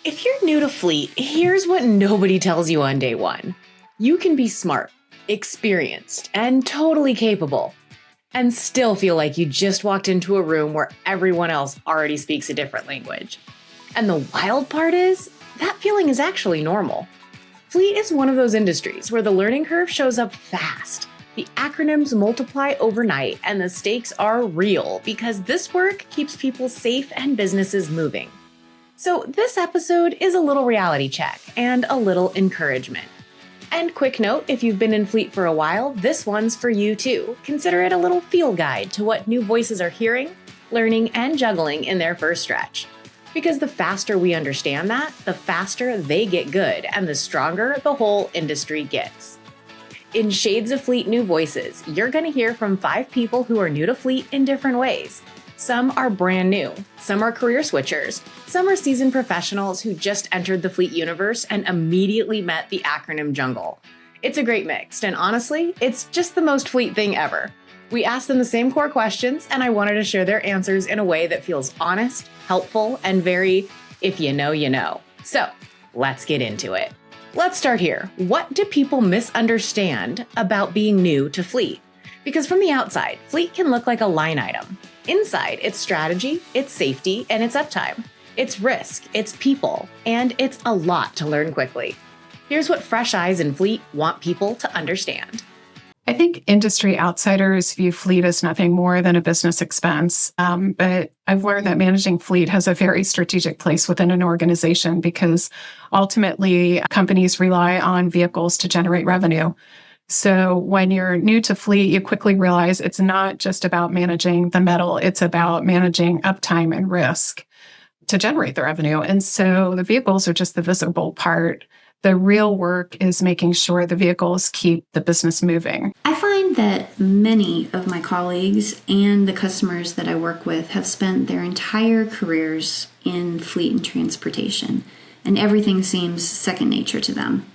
If you're new to fleet, here's what nobody tells you on day one. You can be smart, experienced, and totally capable, and still feel like you just walked into a room where everyone else already speaks a different language. And the wild part is, that feeling is actually normal. Fleet is one of those industries where the learning curve shows up fast. The acronyms multiply overnight, and the stakes are real because this work keeps people safe and businesses moving. So this episode is a little reality check and a little encouragement. And quick note, if you've been in fleet for a while, this one's for you too. Consider it a little field guide to what new voices are hearing, learning, and juggling in their first stretch. Because the faster we understand that, the faster they get good and the stronger the whole industry gets. In Shades of Fleet New Voices, you're going to hear from 5 people who are new to fleet in different ways. Some are brand new, some are career switchers, some are seasoned professionals who just entered the fleet universe and immediately met the acronym jungle. It's a great mix, and honestly, it's just the most fleet thing ever. We asked them the same core questions, and I wanted to share their answers in a way that feels honest, helpful, and very, if you know, you know. So, let's get into it. Let's start here. What do people misunderstand about being new to fleet? Because from the outside, fleet can look like a line item. Inside, it's strategy, it's safety, and it's uptime. It's risk, it's people, and it's a lot to learn quickly. Here's what fresh eyes in fleet want people to understand. I think industry outsiders view fleet as nothing more than a business expense. But I've learned that managing fleet has a very strategic place within an organization because ultimately companies rely on vehicles to generate revenue. So when you're new to fleet, you quickly realize it's not just about managing the metal, it's about managing uptime and risk to generate the revenue. And so the vehicles are just the visible part. The real work is making sure the vehicles keep the business moving. I find that many of my colleagues and the customers that I work with have spent their entire careers in fleet and transportation, and everything seems second nature to them.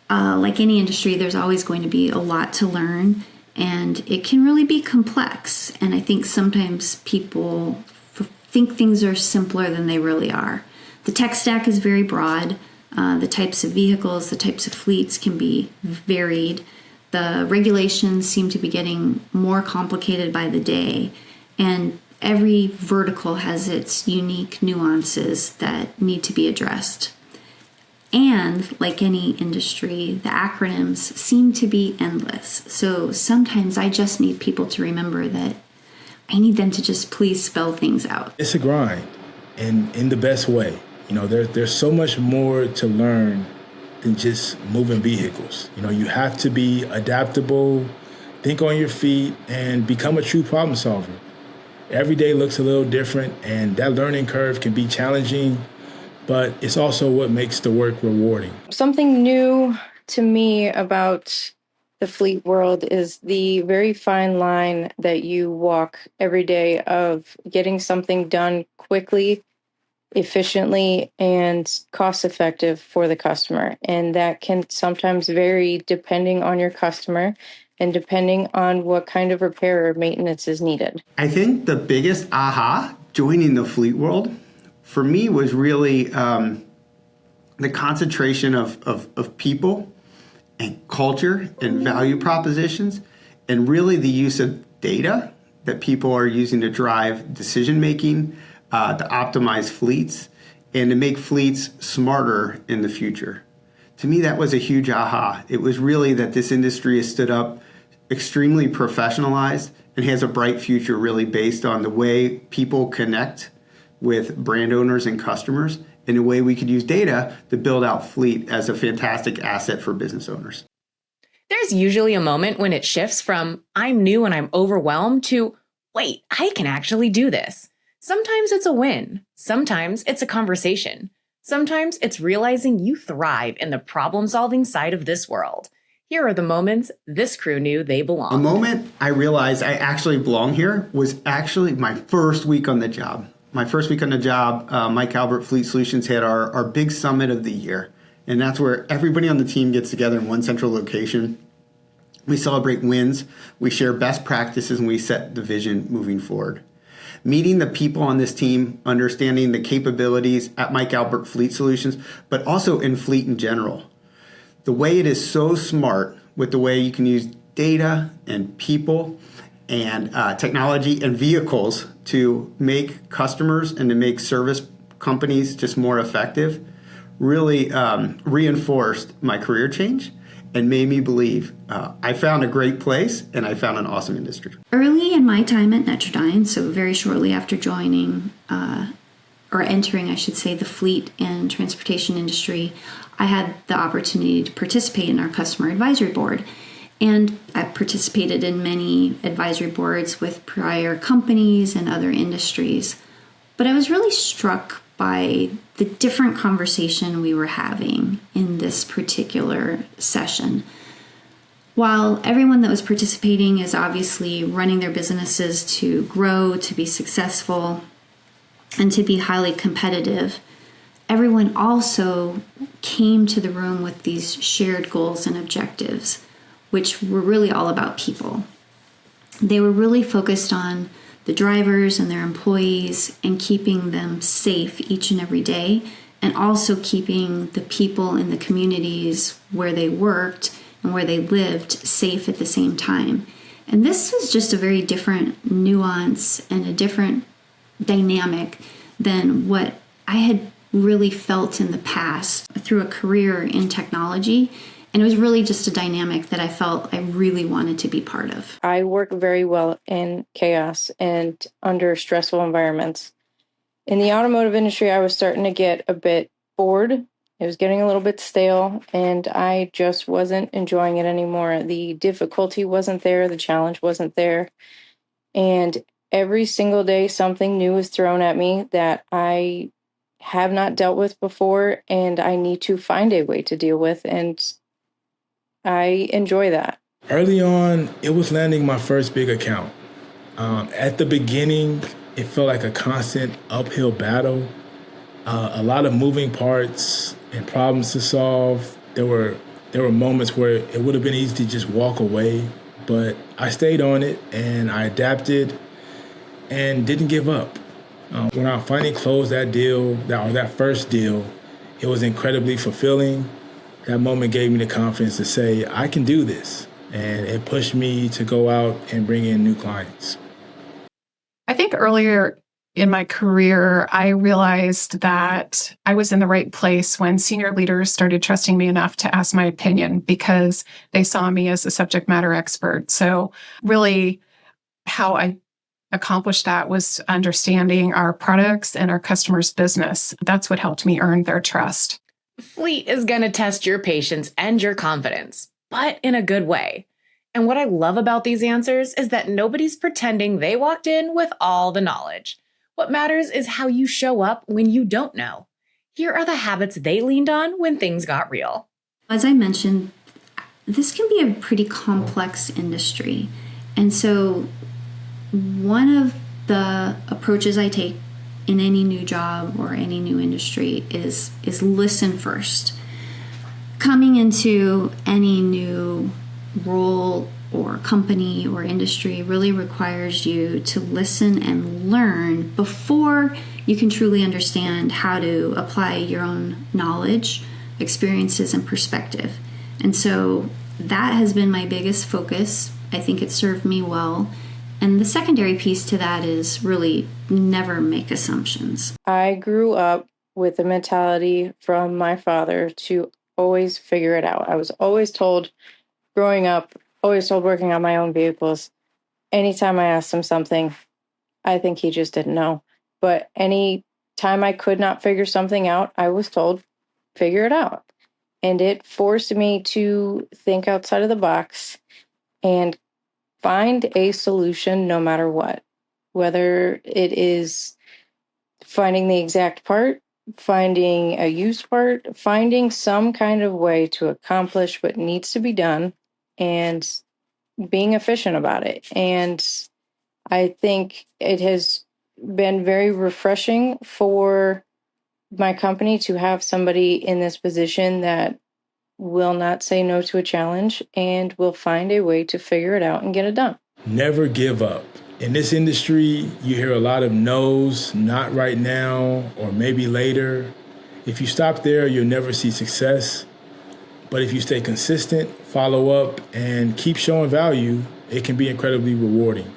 Like any industry, there's always going to be a lot to learn, and it can really be complex. And I think sometimes people think things are simpler than they really are. The tech stack is very broad. The types of vehicles, the types of fleets can be varied. The regulations seem to be getting more complicated by the day, and every vertical has its unique nuances that need to be addressed. And like any industry, the acronyms seem to be endless. So sometimes I just need people to remember that I need them to just please spell things out. It's a grind, and in the best way. You know, there's so much more to learn than just moving vehicles. You know, you have to be adaptable, think on your feet, and become a true problem solver. Every day looks a little different, and that learning curve can be challenging, but it's also what makes the work rewarding. Something new to me about the fleet world is the very fine line that you walk every day of getting something done quickly, efficiently, and cost-effective for the customer. And that can sometimes vary depending on your customer and depending on what kind of repair or maintenance is needed. I think the biggest aha joining the fleet world for me was really the concentration of people and culture and value propositions, and really the use of data that people are using to drive decision-making, to optimize fleets, and to make fleets smarter in the future. To me, that was a huge aha. It was really that this industry has stood up extremely professionalized and has a bright future really based on the way people connect with brand owners and customers, and the way we could use data to build out fleet as a fantastic asset for business owners. There's usually a moment when it shifts from I'm new and I'm overwhelmed to wait, I can actually do this. Sometimes it's a win. Sometimes it's a conversation. Sometimes it's realizing you thrive in the problem-solving side of this world. Here are the moments this crew knew they belonged. A moment I realized I actually belong here was actually my first week on the job. My first week on the job, Mike Albert Fleet Solutions had our big summit of the year. And that's where everybody on the team gets together in one central location. We celebrate wins, we share best practices, and we set the vision moving forward. meeting the people on this team, understanding the capabilities at Mike Albert Fleet Solutions, but also in fleet in general. The way it is so smart with the way you can use data and people and technology and vehicles to make customers and to make service companies just more effective really reinforced my career change and made me believe I found a great place and I found an awesome industry. Early in my time at Netrodyne, so very shortly after joining, or entering, I should say, the fleet and transportation industry, I had the opportunity to participate in our customer advisory board. And I've participated in many advisory boards with prior companies and other industries. But I was really struck by the different conversation we were having in this particular session. While everyone that was participating is obviously running their businesses to grow, to be successful, and to be highly competitive, everyone also came to the room with these shared goals and objectives, which were really all about people. They were really focused on the drivers and their employees and keeping them safe each and every day, and also keeping the people in the communities where they worked and where they lived safe at the same time. And this was just a very different nuance and a different dynamic than what I had really felt in the past through a career in technology. And it was really just a dynamic that I felt I really wanted to be part of. I work very well in chaos and under stressful environments. In the automotive industry, I was starting to get a bit bored. It was getting a little bit stale, and I just wasn't enjoying it anymore. The difficulty wasn't there. The challenge wasn't there. And every single day, something new is thrown at me that I have not dealt with before, and I need to find a way to deal with. And I enjoy that. Early on, it was landing my first big account. At the beginning, it felt like a constant uphill battle. A lot of moving parts and problems to solve. There were moments where it would have been easy to just walk away, but I stayed on it and I adapted and didn't give up. When I finally closed that first deal, it was incredibly fulfilling. That moment gave me the confidence to say, I can do this. And it pushed me to go out and bring in new clients. I think earlier in my career, I realized that I was in the right place when senior leaders started trusting me enough to ask my opinion because they saw me as a subject matter expert. So really how I accomplished that was understanding our products and our customers' business. That's what helped me earn their trust. Fleet is going to test your patience and your confidence, but in a good way. And what I love about these answers is that nobody's pretending they walked in with all the knowledge. What matters is how you show up when you don't know. Here are the habits they leaned on when things got real. As I mentioned, this can be a pretty complex industry. And so one of the approaches I take in any new job or any new industry is listen first. Coming into any new role or company or industry really requires you to listen and learn before you can truly understand how to apply your own knowledge, experiences, and perspective. And so that has been my biggest focus. I think it served me well. And the secondary piece to that is really never make assumptions. I grew up with the mentality from my father to always figure it out. I was always told growing up, always told working on my own vehicles, anytime I asked him something, I think he just didn't know. But any time I could not figure something out, I was told, figure it out. And it forced me to think outside of the box and find a solution no matter what, whether it is finding the exact part, finding a used part, finding some kind of way to accomplish what needs to be done and being efficient about it. And I think it has been very refreshing for my company to have somebody in this position that will not say no to a challenge and will find a way to figure it out and get it done. Never give up. In this industry, you hear a lot of no's, not right now, or maybe later. If you stop there, you'll never see success. But if you stay consistent, follow up, and keep showing value, it can be incredibly rewarding.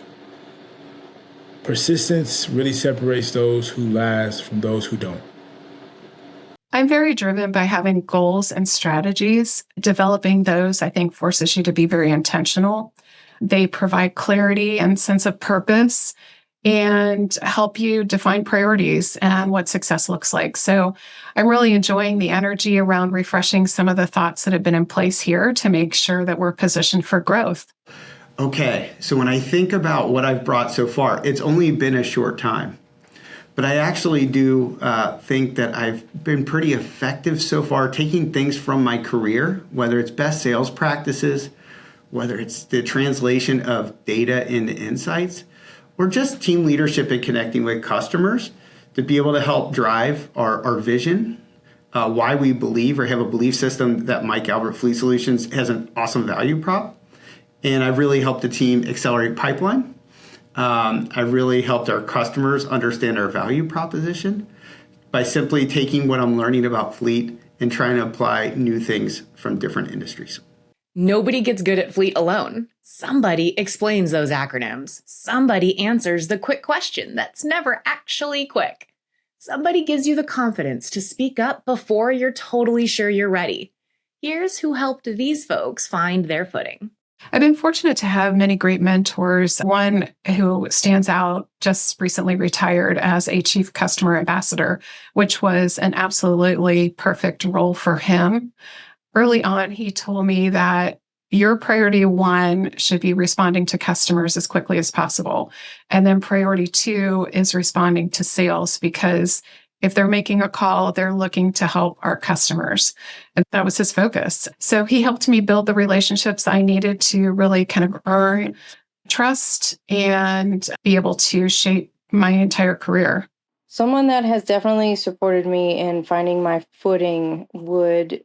Persistence really separates those who last from those who don't. I'm very driven by having goals and strategies. Developing those, I think, forces you to be very intentional. They provide clarity and sense of purpose and help you define priorities and what success looks like. So I'm really enjoying the energy around refreshing some of the thoughts that have been in place here to make sure that we're positioned for growth. Okay, so when I think about what I've brought so far, it's only been a short time. But I actually do think that I've been pretty effective so far taking things from my career, whether it's best sales practices, whether it's the translation of data into insights, or just team leadership and connecting with customers to be able to help drive our vision, why we believe or have a belief system that Mike Albert Fleet Solutions has an awesome value prop. And I've really helped the team accelerate pipeline. I've really helped our customers understand our value proposition by simply taking what I'm learning about fleet and trying to apply new things from different industries. Nobody gets good at fleet alone. Somebody explains those acronyms. Somebody answers the quick question that's never actually quick. Somebody gives you the confidence to speak up before you're totally sure you're ready. Here's who helped these folks find their footing. I've been fortunate to have many great mentors. One who stands out just recently retired as a chief customer ambassador, which was an absolutely perfect role for him. Early on, he told me that your priority one should be responding to customers as quickly as possible. And then priority two is responding to sales, because if they're making a call, they're looking to help our customers. And that was his focus. So he helped me build the relationships I needed to really kind of earn trust and be able to shape my entire career. Someone that has definitely supported me in finding my footing would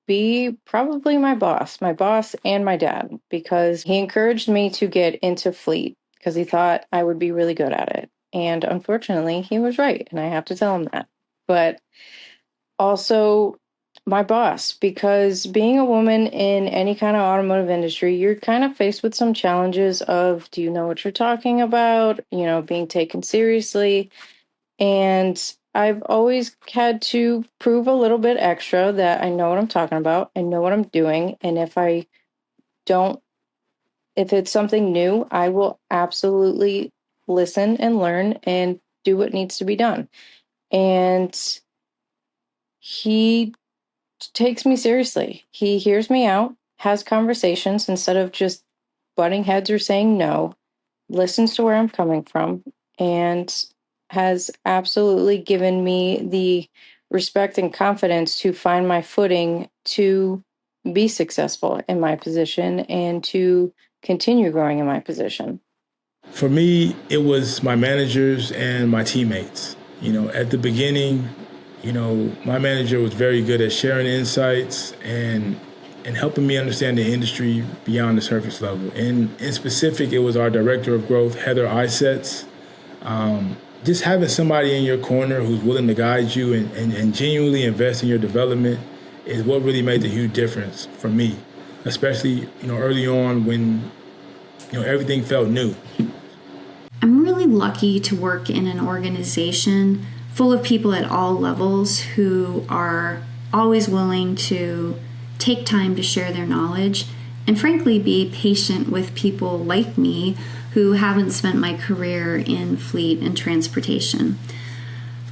be probably my boss and my dad, because he encouraged me to get into fleet because he thought I would be really good at it. And unfortunately, he was right, and I have to tell him that. But also my boss, because being a woman in any kind of automotive industry, you're kind of faced with some challenges of, do you know what you're talking about? You know, being taken seriously. And I've always had to prove a little bit extra that I know what I'm talking about, I know what I'm doing. And if it's something new, I will absolutely listen and learn and do what needs to be done. And he takes me seriously. He hears me out, has conversations instead of just butting heads or saying no, listens to where I'm coming from, and has absolutely given me the respect and confidence to find my footing to be successful in my position and to continue growing in my position. For me, it was my managers and my teammates. At the beginning, my manager was very good at sharing insights and helping me understand the industry beyond the surface level. And in specific, it was our director of growth, Heather Isets. Just having somebody in your corner who's willing to guide you and genuinely invest in your development is what really made the huge difference for me, especially, early on when, everything felt new. I'm really lucky to work in an organization full of people at all levels who are always willing to take time to share their knowledge and frankly be patient with people like me who haven't spent my career in fleet and transportation.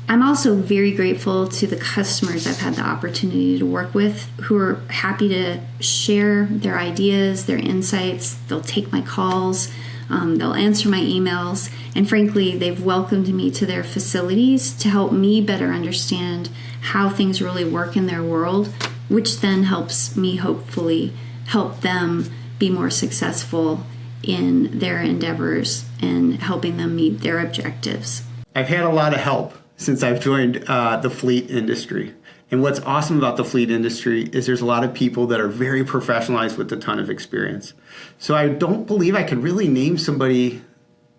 I'm also very grateful to the customers I've had the opportunity to work with who are happy to share their ideas, their insights. They'll take my calls, they'll answer my emails, and frankly, they've welcomed me to their facilities to help me better understand how things really work in their world, which then helps me hopefully help them be more successful in their endeavors and helping them meet their objectives. I've had a lot of help since I've joined the fleet industry. And what's awesome about the fleet industry is there's a lot of people that are very professionalized with a ton of experience. So I don't believe I could really name somebody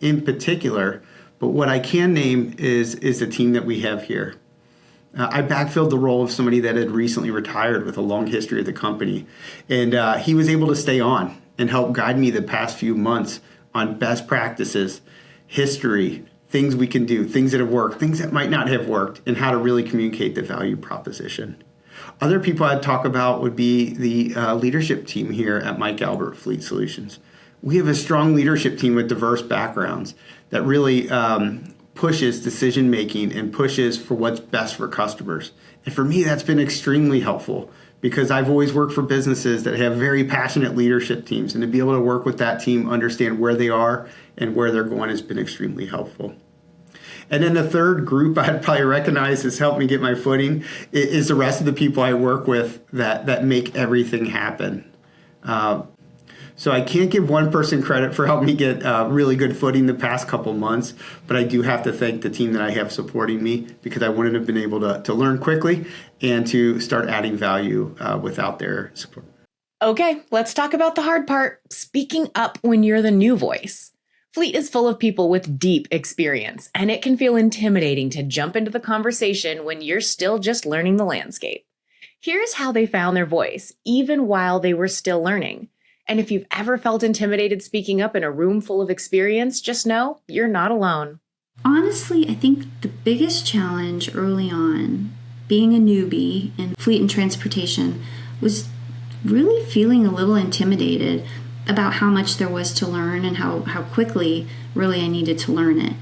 in particular, but what I can name is the team that we have here. I backfilled the role of somebody that had recently retired with a long history of the company, and he was able to stay on and help guide me the past few months on best practices, history, things we can do, things that have worked, things that might not have worked, and how to really communicate the value proposition. Other people I'd talk about would be the leadership team here at Mike Albert Fleet Solutions. We have a strong leadership team with diverse backgrounds that really pushes decision making and pushes for what's best for customers. And for me, that's been extremely helpful because I've always worked for businesses that have very passionate leadership teams, and to be able to work with that team, understand where they are and where they're going has been extremely helpful. And then the third group I'd probably recognize has helped me get my footing is the rest of the people I work with that make everything happen. So I can't give one person credit for helping me get really good footing the past couple months, but I do have to thank the team that I have supporting me because I wouldn't have been able to learn quickly and to start adding value without their support. Okay, let's talk about the hard part, speaking up when you're the new voice. Fleet is full of people with deep experience, and it can feel intimidating to jump into the conversation when you're still just learning the landscape. Here's how they found their voice, even while they were still learning. And if you've ever felt intimidated speaking up in a room full of experience, just know you're not alone. Honestly, I think the biggest challenge early on, being a newbie in fleet and transportation, was really feeling a little intimidated about how much there was to learn and how quickly really I needed to learn it.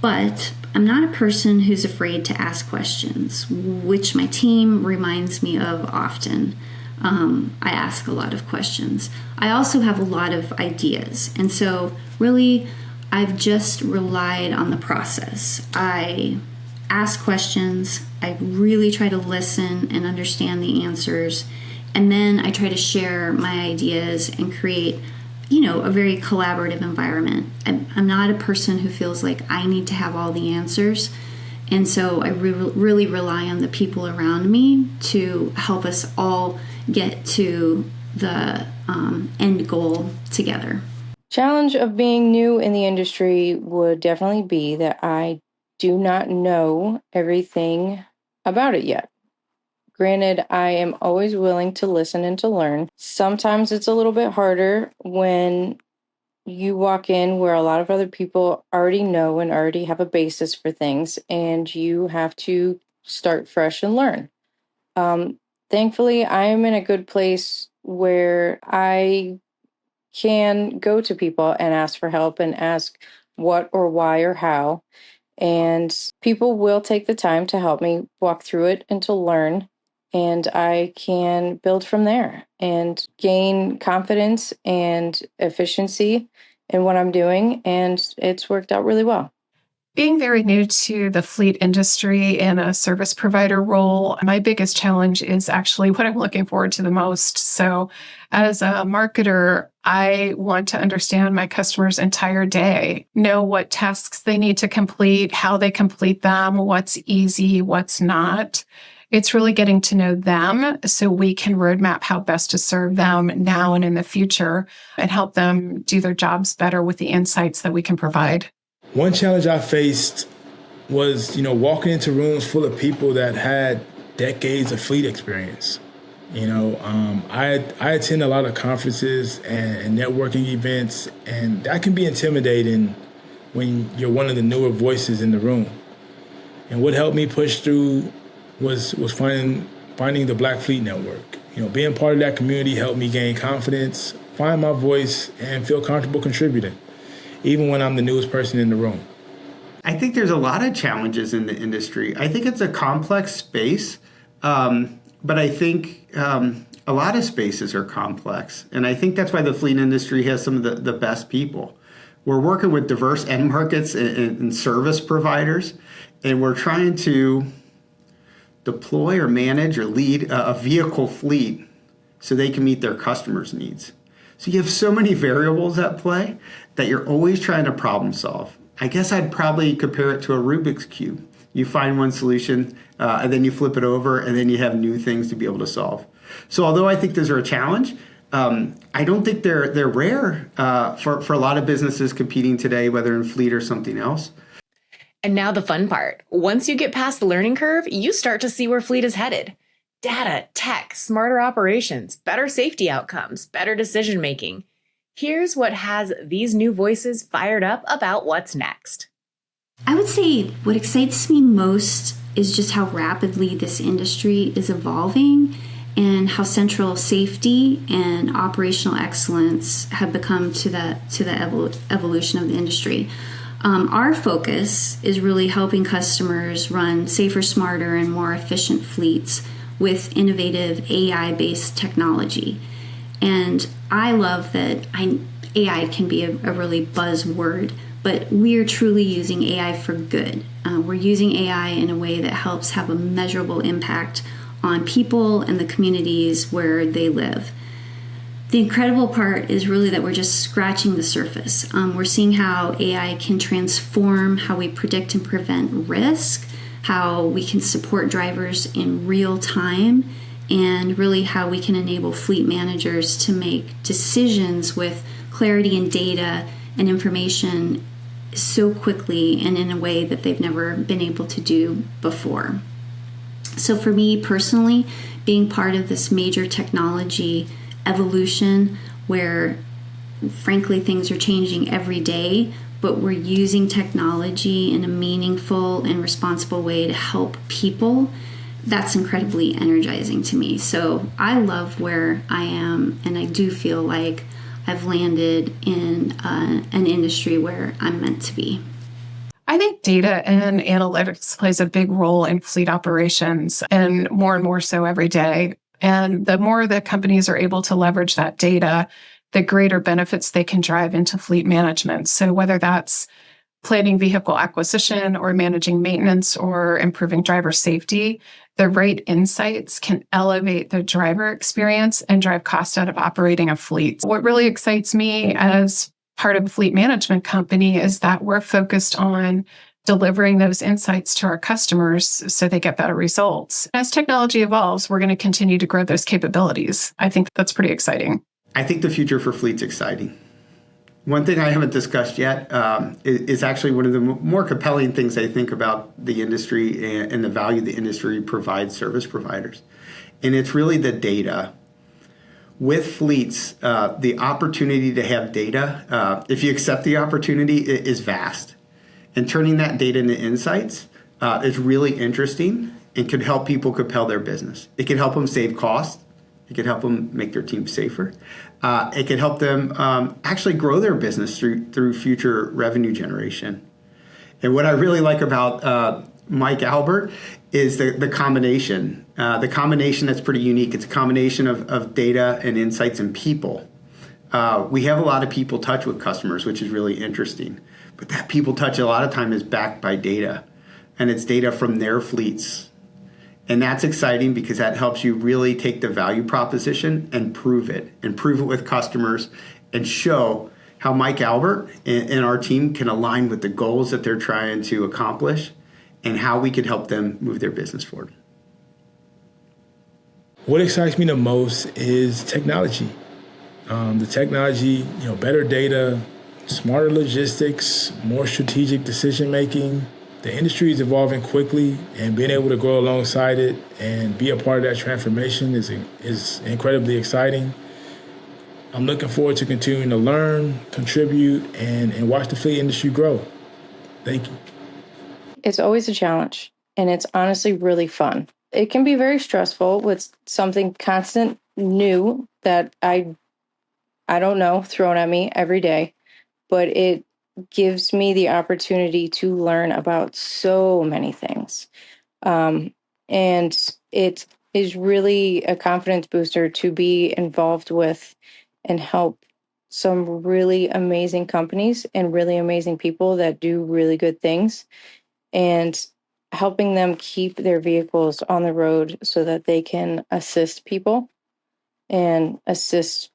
But I'm not a person who's afraid to ask questions, which my team reminds me of often. I ask a lot of questions. I also have a lot of ideas. And so really, I've just relied on the process. I ask questions. I really try to listen and understand the answers. And then I try to share my ideas and create, a very collaborative environment. I'm not a person who feels like I need to have all the answers. And so I really rely on the people around me to help us all get to the end goal together. Challenge of being new in the industry would definitely be that I do not know everything about it yet. Granted, I am always willing to listen and to learn. Sometimes it's a little bit harder when you walk in where a lot of other people already know and already have a basis for things, and you have to start fresh and learn. Thankfully, I am in a good place where I can go to people and ask for help and ask what or why or how. And people will take the time to help me walk through it and to learn. And I can build from there and gain confidence and efficiency in what I'm doing. And it's worked out really well. Being very new to the fleet industry in a service provider role, my biggest challenge is actually what I'm looking forward to the most. So as a marketer, I want to understand my customer's entire day, know what tasks they need to complete, how they complete them, what's easy, what's not. It's really getting to know them so we can roadmap how best to serve them now and in the future and help them do their jobs better with the insights that we can provide. One challenge I faced was, walking into rooms full of people that had decades of fleet experience. I attend a lot of conferences and networking events, and that can be intimidating when you're one of the newer voices in the room. And what helped me push through was finding the Black Fleet Network. Being part of that community helped me gain confidence, find my voice, and feel comfortable contributing, even when I'm the newest person in the room. I think there's a lot of challenges in the industry. I think it's a complex space, but I think a lot of spaces are complex. And I think that's why the fleet industry has some of the best people. We're working with diverse end markets and service providers, and we're trying to deploy or manage or lead a vehicle fleet so they can meet their customers' needs. So you have so many variables at play that you're always trying to problem solve. I guess I'd probably compare it to a Rubik's Cube. You find one solution, and then you flip it over, and then you have new things to be able to solve. So although I think those are a challenge, I don't think they're rare for a lot of businesses competing today, whether in fleet or something else. And now the fun part. Once you get past the learning curve, you start to see where fleet is headed. Data, tech, smarter operations, better safety outcomes, better decision making. Here's what has these new voices fired up about what's next. I would say what excites me most is just how rapidly this industry is evolving and how central safety and operational excellence have become to the evolution of the industry. Our focus is really helping customers run safer, smarter, and more efficient fleets with innovative AI-based technology. And I love that AI can be a really buzzword, but we're truly using AI for good. We're using AI in a way that helps have a measurable impact on people and the communities where they live. The incredible part is really that we're just scratching the surface. We're seeing how AI can transform how we predict and prevent risk, how we can support drivers in real time, and really how we can enable fleet managers to make decisions with clarity and data and information so quickly and in a way that they've never been able to do before. So for me personally, being part of this major technology evolution where frankly things are changing every day, but we're using technology in a meaningful and responsible way to help people, that's incredibly energizing to me. So I love where I am, and I do feel like I've landed in an industry where I'm meant to be. I think data and analytics plays a big role in fleet operations, and more so every day. And the more that companies are able to leverage that data, the greater benefits they can drive into fleet management. So whether that's planning vehicle acquisition or managing maintenance or improving driver safety, the right insights can elevate the driver experience and drive cost out of operating a fleet. What really excites me as part of a fleet management company is that we're focused on delivering those insights to our customers so they get better results. As technology evolves, we're going to continue to grow those capabilities. I think that's pretty exciting. I think the future for fleet's exciting. One thing I haven't discussed yet is actually one of the more compelling things I think about the industry and the value the industry provides service providers. And it's really the data. With fleets, the opportunity to have data, if you accept the opportunity, is vast. And turning that data into insights is really interesting and could help people propel their business. It could help them save costs. It could help them make their team safer. It could help them actually grow their business through future revenue generation. And what I really like about Mike Albert is the combination. The combination that's pretty unique. It's a combination of data and insights and people. We have a lot of people touch with customers, which is really interesting. But that people touch a lot of time is backed by data. And it's data from their fleets. And that's exciting because that helps you really take the value proposition and prove it with customers and show how Mike Albert and our team can align with the goals that they're trying to accomplish and how we could help them move their business forward. What excites me the most is technology. The technology, better data, smarter logistics, more strategic decision making. The industry is evolving quickly, and being able to grow alongside it and be a part of that transformation is incredibly exciting. I'm looking forward to continuing to learn, contribute, and watch the fleet industry grow. Thank you. It's always a challenge, and it's honestly really fun. It can be very stressful with something constant new that I don't know, thrown at me every day, but it gives me the opportunity to learn about so many things. And it is really a confidence booster to be involved with and help some really amazing companies and really amazing people that do really good things, and helping them keep their vehicles on the road so that they can assist people and assist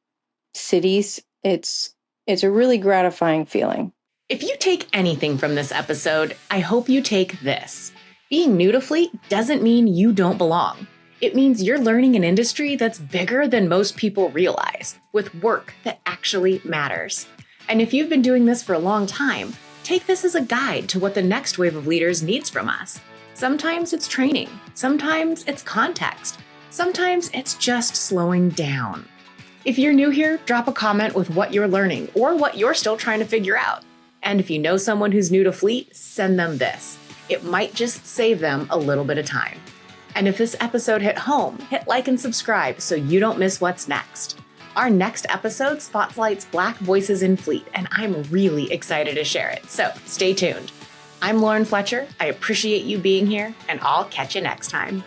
cities. It's a really gratifying feeling. If you take anything from this episode, I hope you take this. Being new to fleet doesn't mean you don't belong. It means you're learning an industry that's bigger than most people realize, with work that actually matters. And if you've been doing this for a long time, take this as a guide to what the next wave of leaders needs from us. Sometimes it's training, sometimes it's context, sometimes it's just slowing down. If you're new here, drop a comment with what you're learning or what you're still trying to figure out. And if you know someone who's new to Fleet, send them this. It might just save them a little bit of time. And if this episode hit home, hit like and subscribe so you don't miss what's next. Our next episode spotlights Black voices in Fleet, and I'm really excited to share it, so stay tuned. I'm Lauren Fletcher, I appreciate you being here, and I'll catch you next time.